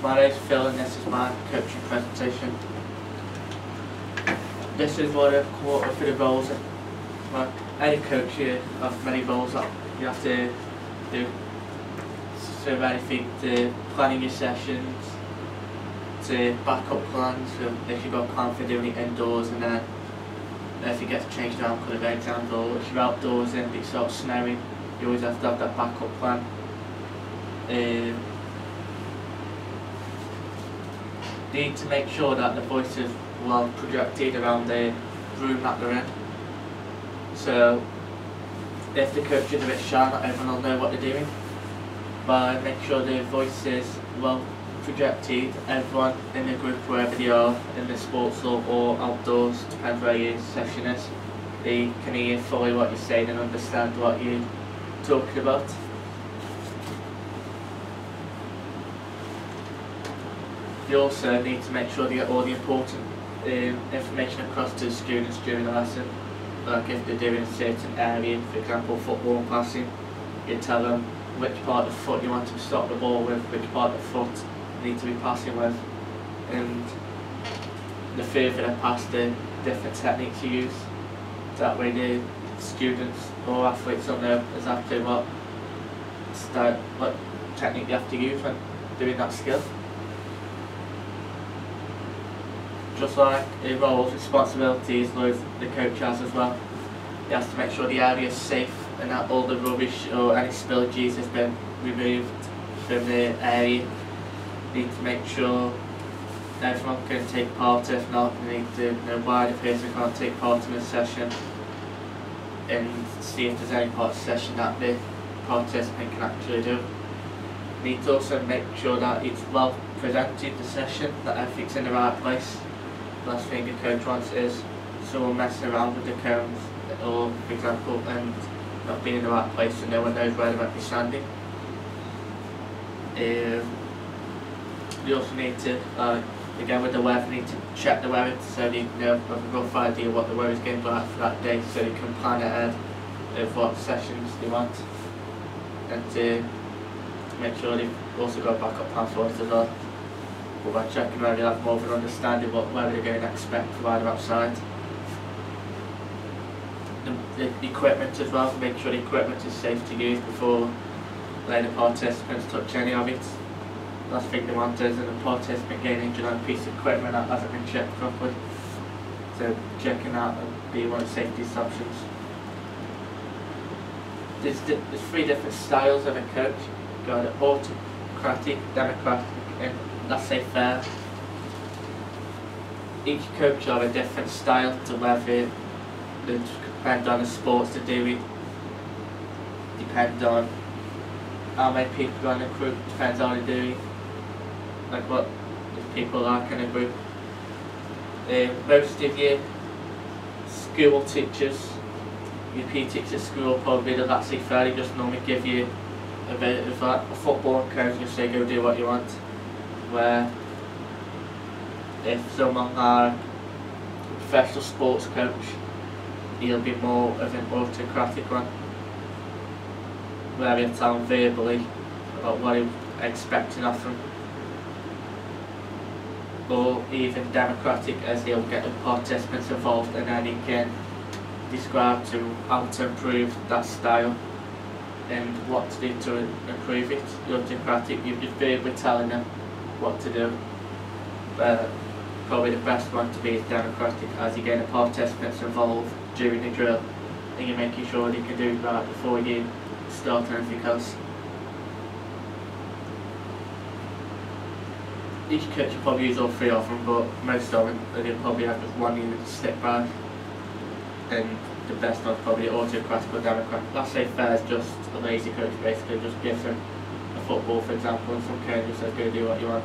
My name is Phil and this is my coaching presentation. This is what I've come up with for the roles. Well, any coach here has many roles that you have to do. So anything to planning your sessions, to backup plans, so if you've got a plan for doing it indoors and then if it gets changed around because of exams, or if you're outdoors and it starts snowing, you always have to have that backup plan. Need to make sure that the voice is well projected around the room that they're in. So if the coach is a bit shy, not everyone will know what they're doing. But make sure the voice is well projected, everyone in the group, wherever they are, in the sports hall or outdoors, depends where your session is, they can hear fully what you're saying and understand what you're talking about. You also need to make sure they get all the important information across to the students during the lesson. Like if they're doing a certain area, for example football and passing, you tell them which part of the foot you want to stop the ball with, which part of the foot you need to be passing with, and the further they pass, the different techniques you use. That way the students or athletes will know exactly what technique you have to use when doing that skill. Just like it roles, responsibilities, the coach has as well. He has to make sure the area is safe and that all the rubbish or any spillages has been removed from the area. Need to make sure everyone can take part. If not, you need to know why the person can't take part in a session and see if there's any part of the session that the participant can actually do. Need to also make sure that it's well presented, the session, that everything's in the right place. Last thing a coach wants is someone messing around with the cones, or for example, and not being in the right place so no one knows where they might be standing. You also need to, again with the weather, need to check the weather so you know a rough idea what the weather's going to be like for that day, so you can plan ahead of what sessions you want, and to make sure you've also got backup plans for it as well. But by checking whether you'll have more of an understanding what weather you're going to expect while they're outside. The equipment as well, make sure the equipment is safe to use before letting the participants touch any of it. Last thing they want is a participant getting injured on a piece of equipment that hasn't been checked properly. So checking that would be one of the safety options. There's three different styles of a coach. You've got an autocratic, democratic, and laissez-faire. Each coach have a different style to whether it depend on the sports to do it, depend on how many people are in a group, depends how they do it, like what people like in a group. Most of your school teachers, your PE teachers at school probably do laissez-faire, they just normally give you a bit of a football coach, just say go do what you want. Where if someone are a professional sports coach, he'll be more of an autocratic one, where he'll tell them verbally about what he's expecting of them, or even democratic, as he'll get the participants involved and then he can describe to how to improve that style and what to do to improve it. The autocratic, you're just verbally telling them what to do. Probably the best one to be is democratic, as you get the participants involved during the drill and you're making sure they can do it right before you start anything else. Each coach will probably use all three of them, but most of them they'll probably have just one unit to stick by, and the best one's probably autocratic or democratic. Laissez-faire is just a lazy coach, basically just gives them a football, for example, and some coach just says go do what you want.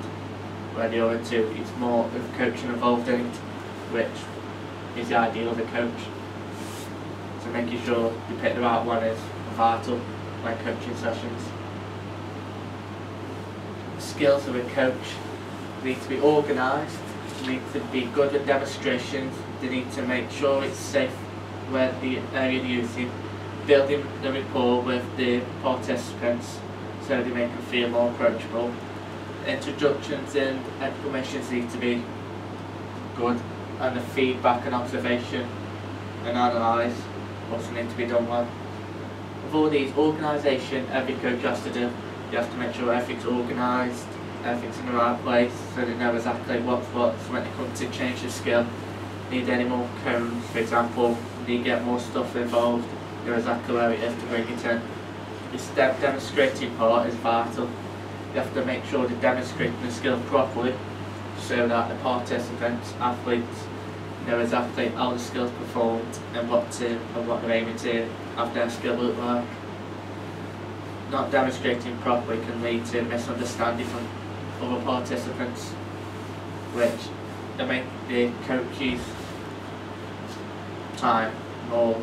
Where the other two, it's more of coaching involved in it, which is the ideal of a coach. So making sure you pick the right one is vital when coaching sessions. The skills of a coach need to be organised, need to be good at demonstrations, they need to make sure it's safe where the area they're using, building the rapport with the participants so they make them feel more approachable. Introductions and explanations need to be good, and the feedback and observation and analyse also need to be done well. With all these, organisation, every coach has to do. You have to make sure everything's organised, everything's in the right place, so they know exactly what's what. So when it comes to change the skill, need any more cones, for example, need to get more stuff involved, know exactly where it is to bring it in. This demonstrating part is vital. You have to make sure they're demonstrating the skill properly, so that the participants, athletes, know exactly how the skill's performed and what they're aiming to have their skill look like. Not demonstrating properly can lead to misunderstanding from other participants, which they make the coach's time more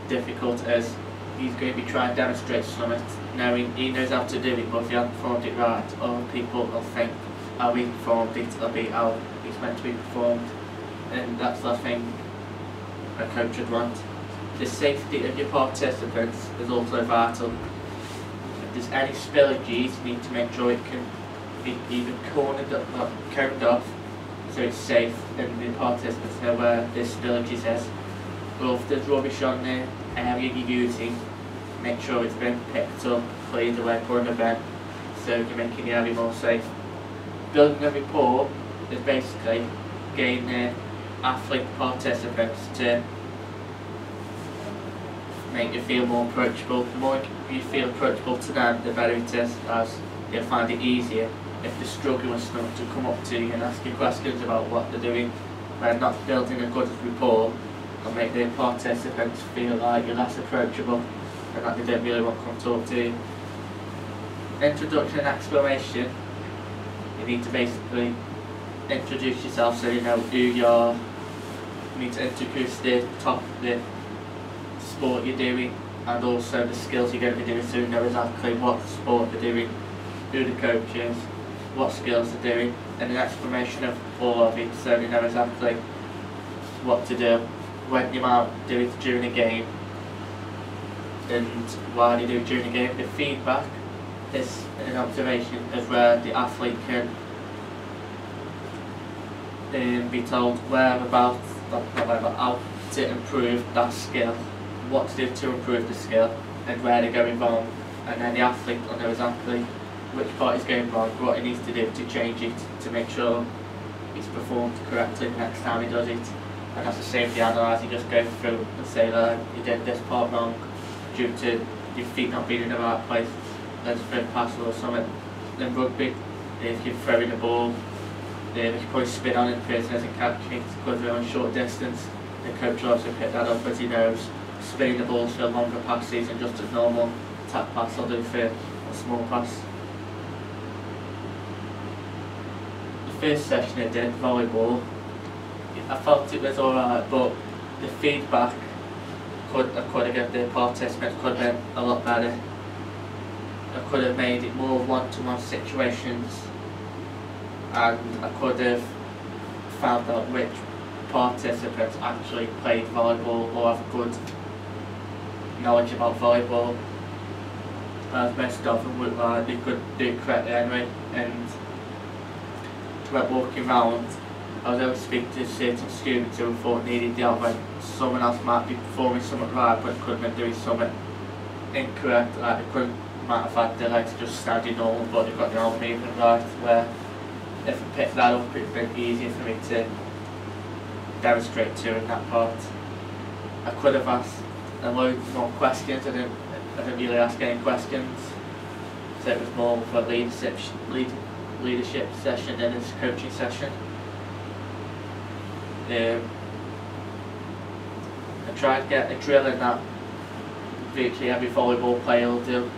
difficult, as he's going to be trying to demonstrate something, knowing he knows how to do it, but if he hasn't performed it right, other people will think how he performed it will be how it's meant to be performed, and that's the thing a coach would want. The safety of your participants is also vital. If there's any spillages, you need to make sure it can be either coned off so it's safe and the participants know where the spillages is. Or if there's rubbish on the area you're using, make sure it's been picked up, cleared away, put in a bin, so you're making the area more safe. Building a rapport is basically getting the athlete participants to make you feel more approachable. The more you feel approachable to them, the better it is, as they'll find it easier if they're struggling with stuff to come up to you and ask you questions about what they're doing. When not building a good rapport, will make the participants feel like you're less approachable and that they don't really want to come talk to you. Introduction and explanation, you need to basically introduce yourself so you know who you are. You need to introduce the sport you're doing and also the skills you're going to be doing, so you know exactly what sport you're doing, who the coach is, what skills they're doing, and an explanation of all of it so you know exactly what to do, when you might do it during a game and why you do it during a game. The feedback is an observation is where the athlete can be told how to improve that skill, what to do to improve the skill and where they're going wrong, and then the athlete will know exactly which part is going wrong, what he needs to do to change it to make sure it's performed correctly the next time he does it. And that's the same for the analyse, you just go through and say that you did this part wrong due to your feet not being in the right place, let's throw pass or something. Then rugby, if you're throwing the ball, you probably spin on it, the person doesn't catch it because they're on short distance. The coach will also pick that up as he knows spinning the balls for longer passes and just a normal tap pass will do for a small pass. The first session I did, volleyball, I felt it was alright, but the feedback I could have given the participants could have been a lot better. I could have made it more one-to-one situations, and I could have found out which participants actually played volleyball or have good knowledge about volleyball, as most of them looked like they could do it correctly anyway. And when walking around, I was able to speak to certain students who thought needed the help when someone else might be performing something right but could have been doing something incorrect, like they might have had their legs just standing normal but they've got their arm movement right, where if I picked that up it would have been easier for me to demonstrate to in that part. I could have asked a load more questions, I didn't really ask any questions, so it was more of a leadership session than a coaching session. I tried to get a drill in that virtually every volleyball player will do,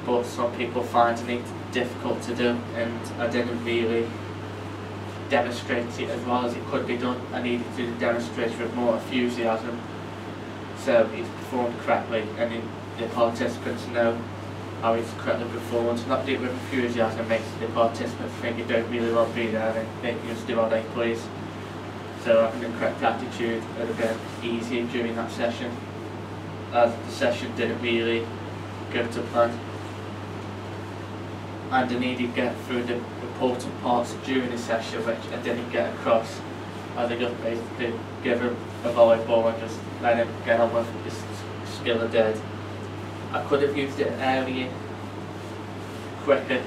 but some people find it difficult to do, and I didn't really demonstrate it as well as it could be done. I needed to demonstrate with more enthusiasm so it's performed correctly and the participants know how it's correctly performed. Not do it with enthusiasm makes the participants think you don't really want to be there and they can just do how they please. So having the correct attitude would have been easier during that session, as the session didn't really go to plan. and I needed to get through the important parts during the session which I didn't get across. I just basically give him a volleyball and just let him get on with his skill I did. I could have used the area quicker.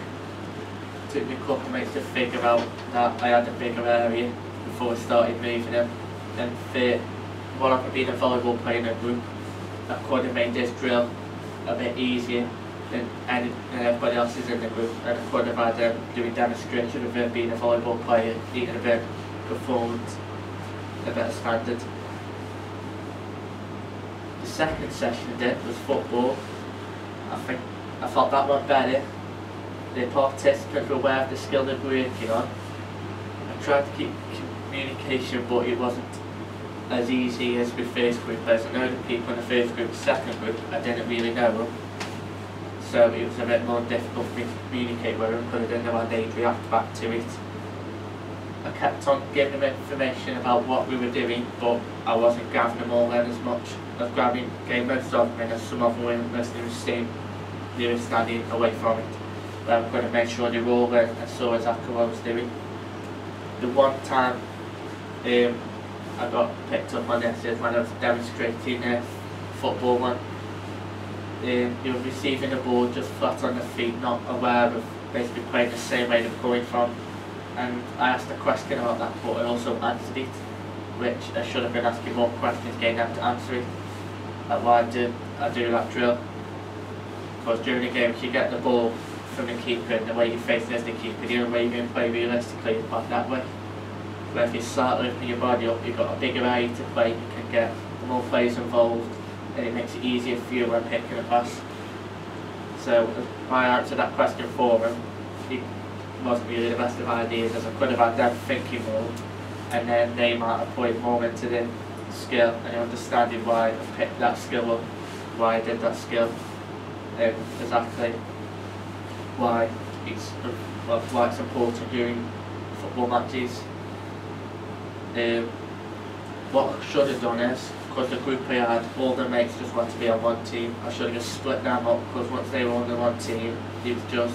Took me a couple of minutes to figure out that I had a bigger area before I started moving him. And for what I've been a volleyball player in a group, I could have made this drill a bit easier than everybody else is in the group, and I could have had them doing demonstration of it being a volleyball player, needing a bit performance, a better standard. The second session I did was football. I thought that went better. The participants were aware of the skill they were working on. I tried to keep communication, but it wasn't as easy as with first group, as I know the people in the first group, second group, I didn't really know them. So it was a bit more difficult for me to communicate with them because I didn't know how they'd react back to it. I kept on giving them information about what we were doing, but I wasn't gathering them all in as much. I was getting most of them in, as some of them weren't listening to steam. They were standing away from it. But I could have made sure they were all in and saw exactly what I was doing. The one time I got picked up on this is when I was demonstrating a football one. You were receiving the ball just flat on the feet, not aware of basically playing the same way they're coming from. And I asked a question about that, but I also answered it, which I should have been asking more questions, getting them to answer it. Like why did I do that drill? Because during the game, if you get the ball from the keeper and the way you face as the keeper, the only way you're going to play realistically is back that way. But if you start opening your body up, you've got a bigger area to play, you can get more players involved, and it makes it easier for you when picking a pass. So if I answered that question for him, it wasn't really the best of ideas, as I could have had them thinking more, and then they might have put more into the skill and understanding why I picked that skill up, why I did that skill, and exactly why it's important during football matches. What I should have done is, because the group I had, all the mates just wanted to be on one team, I should have just split them up, because once they were on the one team, it was just,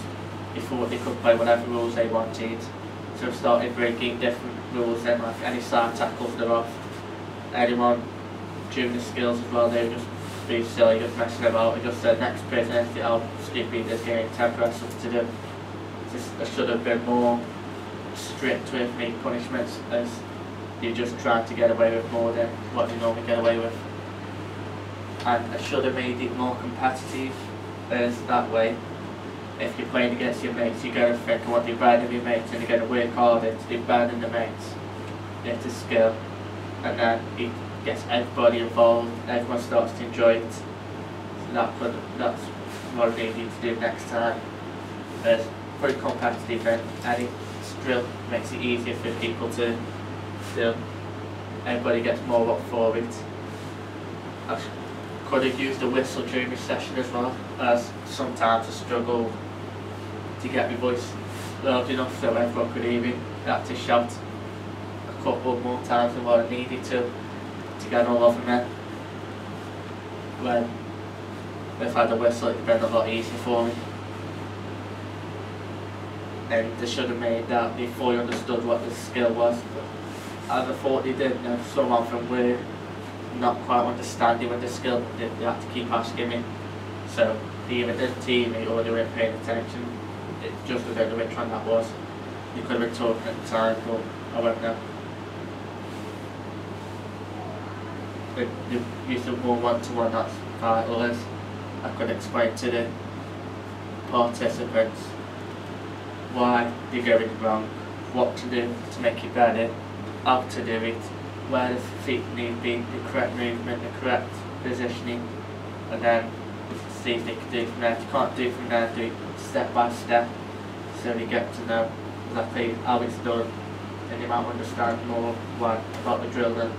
they thought they could play whatever rules they wanted. So I started breaking different rules in, like any side tackles they're off. Anyone during the skills as well, they would just be silly, just messing about. I just said next person has to help stupid this game, temporary stuff to do. I should have been more strict with me punishments, as you just try to get away with more than what you normally get away with. And I should have made it more competitive, as that way, if you're playing against your mates, you're going to think, I want to do better than your mates, and you're going to work harder to do better than the mates. It's a skill, and then it gets everybody involved, everyone starts to enjoy it. So that's what I need you to do next time. It's pretty competitive, and any drill makes it easier for people to do. Everybody gets more up for it. I could have used a whistle during the session as well, as sometimes I struggle to get my voice loud enough so everyone could hear me. I had to shout a couple more times than what I needed to get all of them in. When if I had a whistle, it'd been a lot easier for me. And they should have made that before you understood what the skill was. As I thought they did, some of them were not quite understanding with the skill, they had to keep asking me. So they either didn't team me or they weren't paying attention. It just depended on which one that was. You could have been talking at the time, but I won't know. But the use of more one-to-one, that's vital, is I could explain to the participants why they're going wrong, what to do to make it better, how to do it, where the feet need to be, the correct movement, the correct positioning, and then see if they can do it from there. If you can't do it from there, do it step by step, so they get to know exactly how it's done, and they might understand more about the drill than